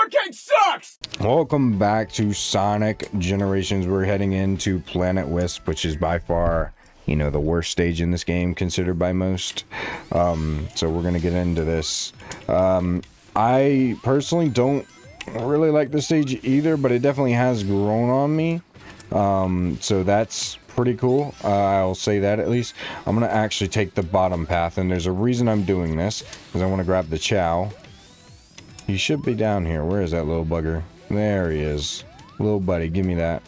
arcade sucks! Welcome back to Sonic Generations. We're heading into Planet Wisp, which is by far, you know, the worst stage in this game, considered by most. So we're gonna get into this. I personally don't really like the stage either, but it definitely has grown on me. So that's pretty cool. I'll say that at least. I'm gonna actually take the bottom path, and there's a reason I'm doing this, because I want to grab the Chow. He should be down here. Where is that little bugger? There he is. Little buddy, give me that.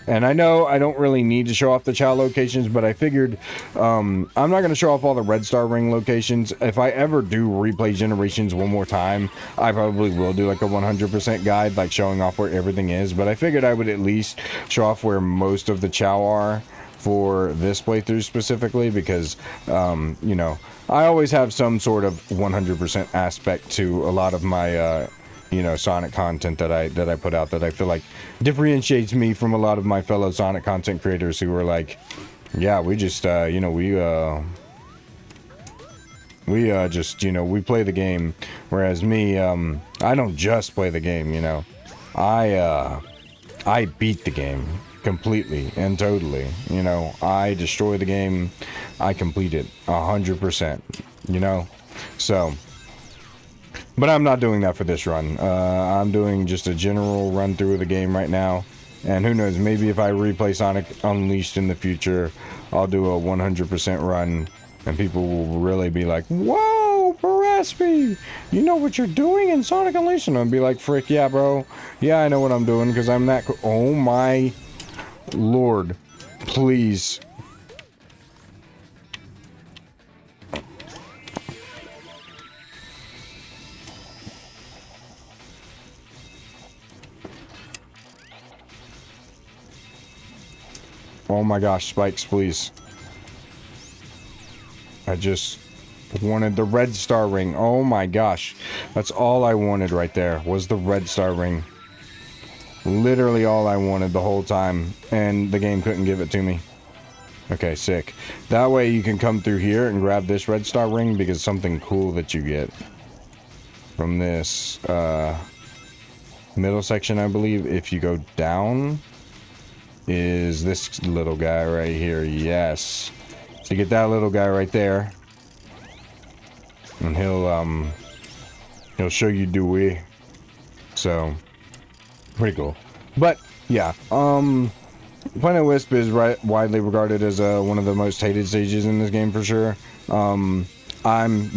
And I know I don't really need to show off the Chow locations, but I figured I'm not going to show off all the Red Star Ring locations. If I ever do replay Generations one more time, I probably will do like a 100% guide, like showing off where everything is. But I figured I would at least show off where most of the Chow are for this playthrough specifically, because, you know, I always have some sort of 100% aspect to a lot of my, you know, Sonic content that I put out, that I feel like differentiates me from a lot of my fellow Sonic content creators who are like, yeah, we just, you know, we just, you know, we play the game. Whereas me, I don't just play the game, you know. I beat the game completely and totally, you know. I destroy the game. I complete it 100%, you know. So, but I'm not doing that for this run. I'm doing just a general run through of the game right now. And who knows, maybe if I replay Sonic Unleashed in the future, I'll do a 100% run, and people will really be like, whoa, Baraspi, you know what you're doing in Sonic Unleashed? And I'll be like, frick yeah, bro. Yeah, I know what I'm doing, because I'm that oh my Lord, please. Oh my gosh, spikes, please. I just wanted the Red Star Ring. Oh my gosh. That's all I wanted right there, was the Red Star Ring. Literally all I wanted the whole time, and the game couldn't give it to me. Okay, sick. That way you can come through here and grab this Red Star Ring, because something cool that you get from this middle section, I believe, if you go down, is this little guy right here. Yes. So you get that little guy right there, and he'll show you Dewey. So pretty cool. But yeah, Planet Wisp is widely regarded as one of the most hated stages in this game for sure. I'm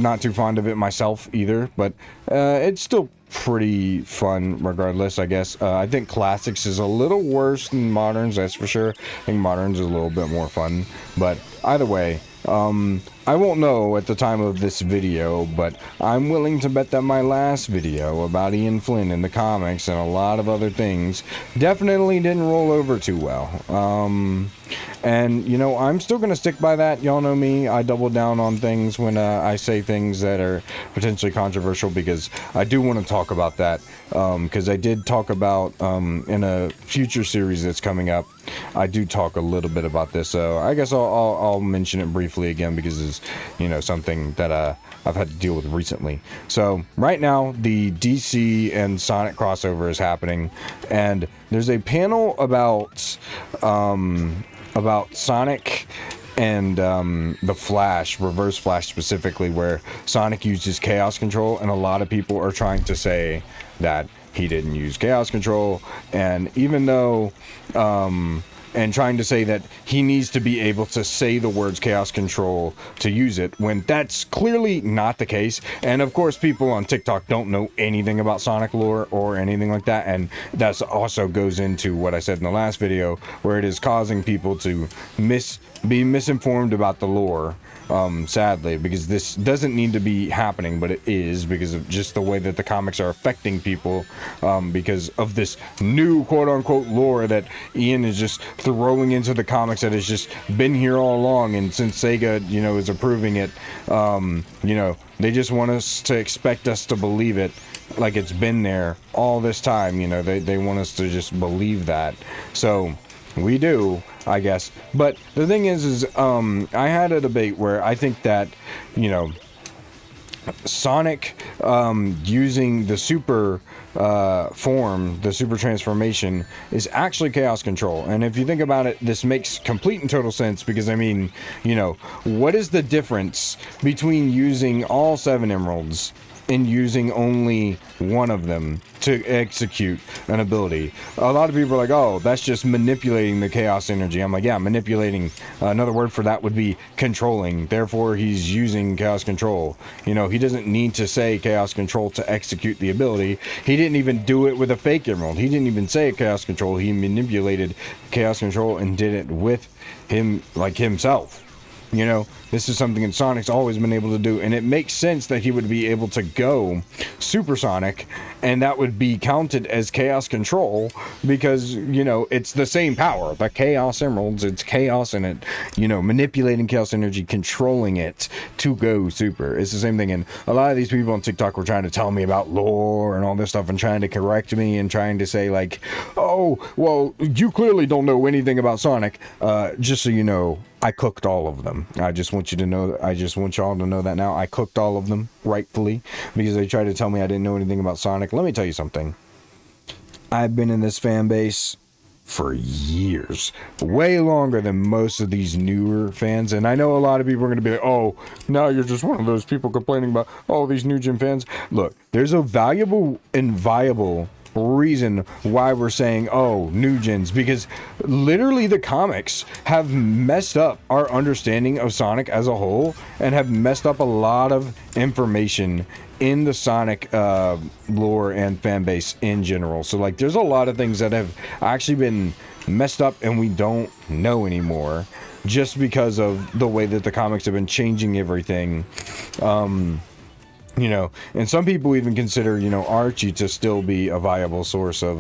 not too fond of it myself either, but it's still pretty fun regardless, I guess. I think Classics is a little worse than Moderns, that's for sure. I think Moderns is a little bit more fun, but either way, I won't know at the time of this video, but I'm willing to bet that my last video about Ian Flynn in the comics and a lot of other things definitely didn't roll over too well. And, you know, I'm still going to stick by that. Y'all know me. I double down on things when I say things that are potentially controversial, because I do want to talk about that. Because I did talk about, in a future series that's coming up, I do talk a little bit about this. So I guess I'll mention it briefly again, because it's, you know, something that I've had to deal with recently. So right now, the DC and Sonic crossover is happening, and there's a panel about Sonic and the Flash, Reverse Flash specifically, where Sonic uses Chaos Control, and a lot of people are trying to say that he didn't use Chaos Control, and even though and trying to say that he needs to be able to say the words Chaos Control to use it, when that's clearly not the case. And of course, people on TikTok don't know anything about Sonic lore or anything like that, and that also goes into what I said in the last video, where it is causing people to be misinformed about the lore. Sadly, because this doesn't need to be happening, but it is, because of just the way that the comics are affecting people, because of this new quote-unquote lore that Ian is just throwing into the comics that has just been here all along. And since Sega, you know, is approving it, you know, they just want us to expect us to believe it like it's been there all this time. You know, they want us to just believe that. So we do, I guess. But the thing is I had a debate where I think that, you know, Sonic using the super form, the super transformation, is actually chaos control. And if you think about it, this makes complete and total sense, because I mean, you know, what is the difference between using all 7 emeralds and using only one of them to execute an ability? A lot of people are like, oh, that's just manipulating the chaos energy. I'm like, yeah, manipulating. Another word for that would be controlling. Therefore, he's using chaos control. You know, he doesn't need to say chaos control to execute the ability. He didn't even do it with a fake emerald. He didn't even say chaos control. He manipulated chaos control and did it with him, like himself. You know, this is something that Sonic's always been able to do, and it makes sense that he would be able to go supersonic, and that would be counted as chaos control, because, you know, it's the same power. The chaos emeralds, it's chaos in it, you know, manipulating chaos energy, controlling it to go super. It's the same thing, and a lot of these people on TikTok were trying to tell me about lore and all this stuff, and trying to correct me, and trying to say, like, oh, well, you clearly don't know anything about Sonic. Just so you know, I cooked all of them. I just want you to know, I just want y'all to know that now. I cooked all of them, rightfully, because they tried to tell me I didn't know anything about Sonic. Let me tell you something. I've been in this fan base for years, way longer than most of these newer fans, and I know a lot of people are going to be like, oh, now you're just one of those people complaining about, oh, these new gen fans. Look, there's a valuable and viable reason why we're saying, oh, new gens, because literally the comics have messed up our understanding of Sonic as a whole, and have messed up a lot of information in the Sonic lore and fan base in general. So like, there's a lot of things that have actually been messed up and we don't know anymore, just because of the way that the comics have been changing everything. You know, and some people even consider, you know, Archie to still be a viable source of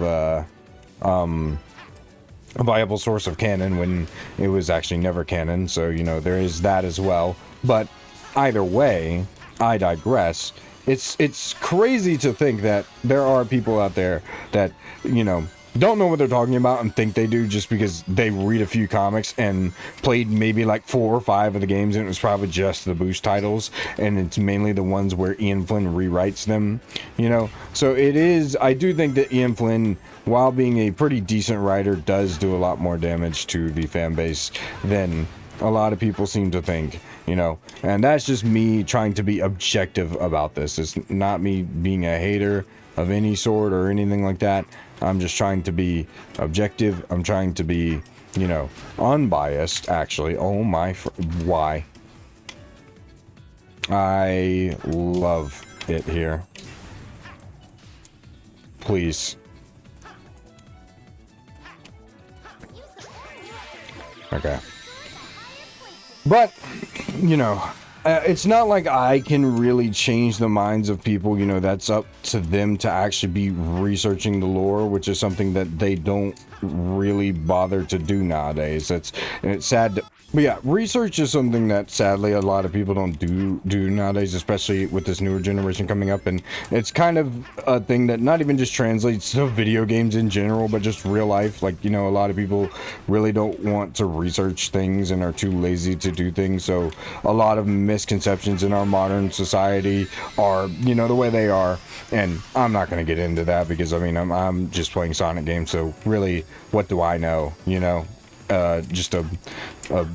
canon, when it was actually never canon. So, you know, there is that as well. But either way, I digress. It's crazy to think that there are people out there that, you know, don't know what they're talking about and think they do just because they read a few comics and played maybe like 4 or 5 of the games, and it was probably just the boost titles, and it's mainly the ones where Ian Flynn rewrites them, you know. So it is, I do think that Ian Flynn, while being a pretty decent writer, does do a lot more damage to the fan base than a lot of people seem to think, you know. And that's just me trying to be objective about this. It's not me being a hater of any sort or anything like that. I'm just trying to be objective. I'm trying to be, you know, unbiased, actually. Oh my, why? I love it here. Please. Okay. But, you know, it's not like I can really change the minds of people. You know, that's up to them to actually be researching the lore, which is something that they don't really bother to do nowadays. And it's sad to, but yeah, research is something that sadly a lot of people don't do nowadays, especially with this newer generation coming up. And it's kind of a thing that not even just translates to video games in general, but just real life. Like, you know, a lot of people really don't want to research things and are too lazy to do things. So a lot of misconceptions in our modern society are, you know, the way they are. And I'm not going to get into that, because I mean, I'm just playing Sonic games, so really, what do I know, you know? Just a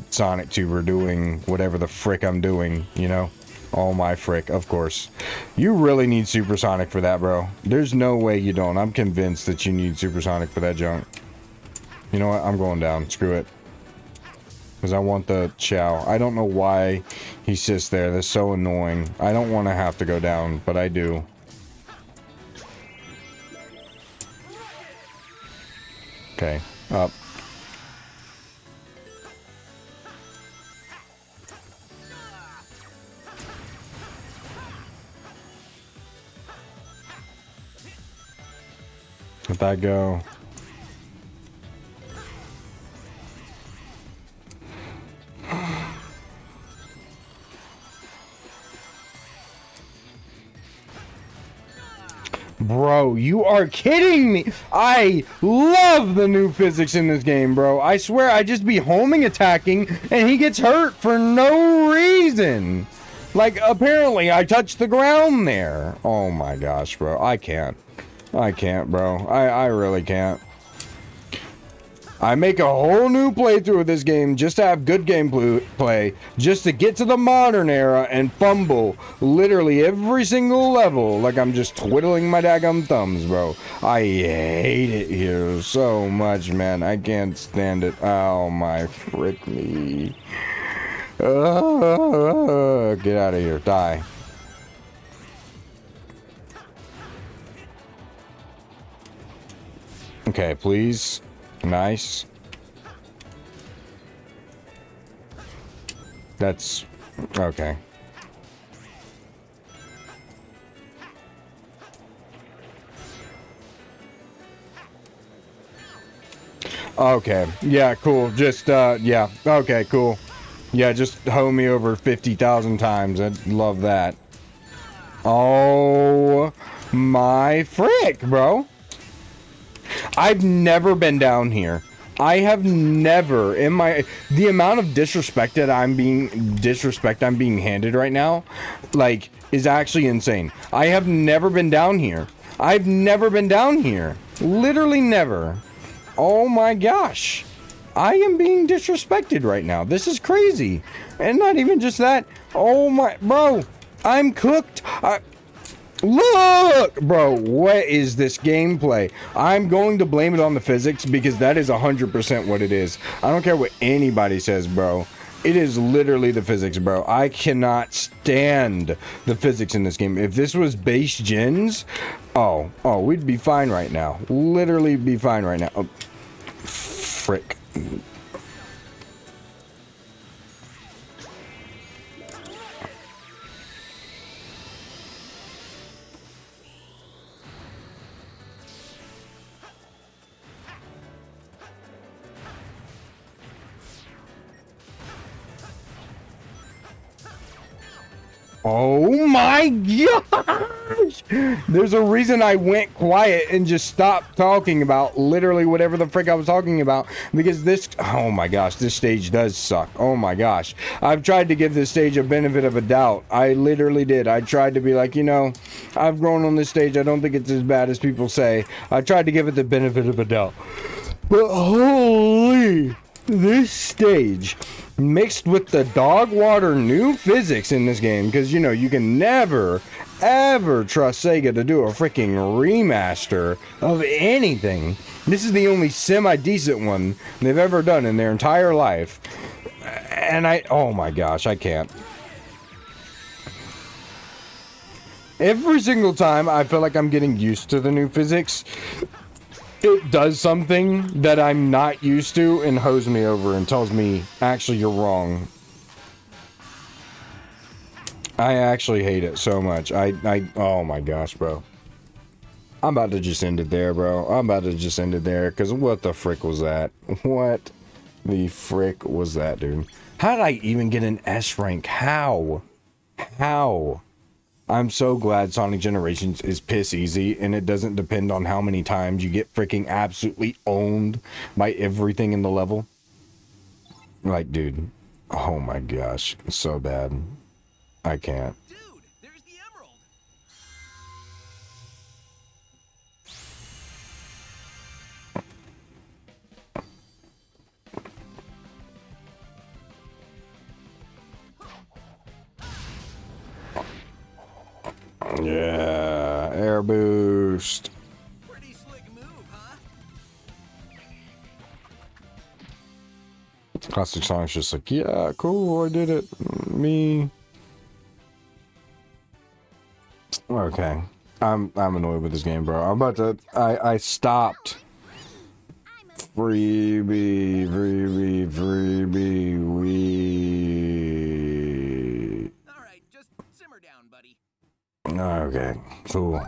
Sonic tuber doing whatever the frick I'm doing, you know? Oh my frick, of course. You really need Supersonic for that, bro. There's no way you don't. I'm convinced that you need Supersonic for that junk. You know what? I'm going down. Screw it. Because I want the Chow. I don't know why he sits there. That's so annoying. I don't want to have to go down, but I do. Okay, up. Let that go. Bro, you are kidding me. I love the new physics in this game, bro. I swear, I just be homing attacking and he gets hurt for no reason. Like, apparently I touched the ground there. Oh my gosh, bro. I can't, bro. I really can't. I make a whole new playthrough of this game just to have good gameplay, just to get to the modern era and fumble literally every single level like I'm just twiddling my daggum thumbs, bro. I hate it here so much, man. I can't stand it. Oh my frick me. Get out of here. Die. Okay, please. Nice. That's okay. Okay. Yeah, cool. Just yeah. Okay, cool. Yeah, just hoe me over 50,000 times. I'd love that. Oh my frick, bro. I've never been down here. I have never in my the amount of disrespect I'm being handed right now, like, is actually insane. I have never been down here. I've never been down here. Literally never. Oh my gosh. I am being disrespected right now. This is crazy. And not even just that. Oh my bro. I'm cooked. Look, bro, what is this gameplay? I'm going to blame it on the physics because that is 100% what it is. I don't care what anybody says, bro. It is literally the physics, bro. I cannot stand the physics in this game. If this was base gens, oh, we'd be fine right now. Literally be fine right now. Oh, frick. Oh my gosh! There's a reason I went quiet and just stopped talking about literally whatever the frick I was talking about, because this, oh my gosh, this stage does suck. Oh my gosh. I've tried to give this stage a benefit of a doubt. I literally did. I tried to be like, you know, I've grown on this stage. I don't think it's as bad as people say. I tried to give it the benefit of a doubt. But holy, this stage mixed with the dog water new physics in this game, because you know you can never ever trust Sega to do a freaking remaster of anything. This is the only semi-decent one they've ever done in their entire life, and oh my gosh, I can't. Every single time I feel like I'm getting used to the new physics, it does something that I'm not used to and hoes me over and tells me, actually, you're wrong. I actually hate it so much. Oh my gosh, bro. I'm about to just end it there, bro. I'm about to just end it there, because what the frick was that? What the frick was that, dude? How did I even get an S rank? How? How? I'm so glad Sonic Generations is piss easy and it doesn't depend on how many times you get freaking absolutely owned by everything in the level. Like, dude, oh my gosh, it's so bad. I can't. Dude, there's the emerald. Yeah, air boost. Pretty slick move, huh? Classic Sonic's just like, yeah, cool, I did it. Me. Okay. I'm annoyed with this game, bro. I'm about to I stopped. Freebie, wee. Alright, just simmer down, buddy. Okay, cool.